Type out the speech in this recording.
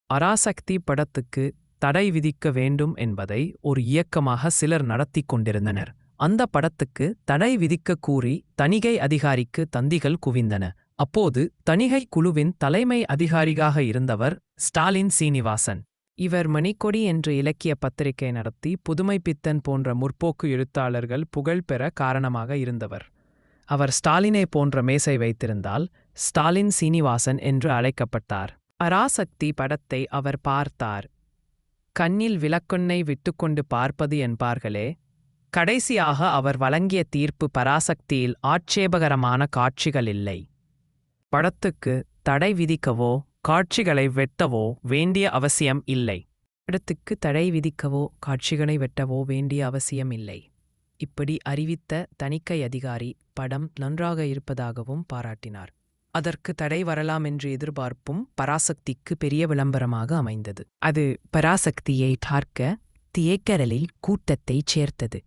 பராசக்தி படத்துக்கு தடை விதிக்க வேண்டும் என்பதை ஒரு இயக்கமாக சிலர் நடத்தி கொண்டிருந்தனர். அந்த படத்துக்கு தடை விதிக்க கூறி தணிகை அதிகாரிக்கு தந்திகள் குவிந்தன. அப்போது தணிகை குழுவின் தலைமை அதிகாரியாக இருந்தவர் ஸ்டாலின் சீனிவாசன். இவர் மணிக்கொடி என்ற இலக்கிய பத்திரிகை நடத்தி புதுமைப்பித்தன் போன்ற முற்போக்கு எழுத்தாளர்கள் புகழ் பெற காரணமாக இருந்தவர். அவர் ஸ்டாலினை போன்ற மேசை வைத்திருந்தால் ஸ்டாலின் சீனிவாசன் என்று அழைக்கப்பட்டார். பராசக்தி படத்தை அவர் பார்த்தார். கண்ணில் விளக்கெண்ணெய் விட்டுக்கொண்டு பார்ப்பது என்பார்களே. கடைசியாக அவர் வழங்கிய தீர்ப்பு பராசக்தியில் ஆட்சேபகரமான காட்சிகள் இல்லை. படத்துக்கு தடை விதிக்கவோ காட்சிகளை வெட்டவோ வேண்டிய அவசியம் இல்லை. படத்துக்கு தடை விதிக்கவோ காட்சிகளை வெட்டவோ வேண்டிய அவசியம் இல்லை. இப்படி அறிவித்த தணிக்கை அதிகாரி படம் நன்றாக இருப்பதாகவும் பாராட்டினார். அதற்கு தடை வரலாம் என்று எதிர்பார்ப்பும் பராசக்திக்கு பெரிய விளம்பரமாக அமைந்தது. அது பராசக்தியை பார்க்க தியேட்டரில் கூட்டத்தைச் சேர்த்தது.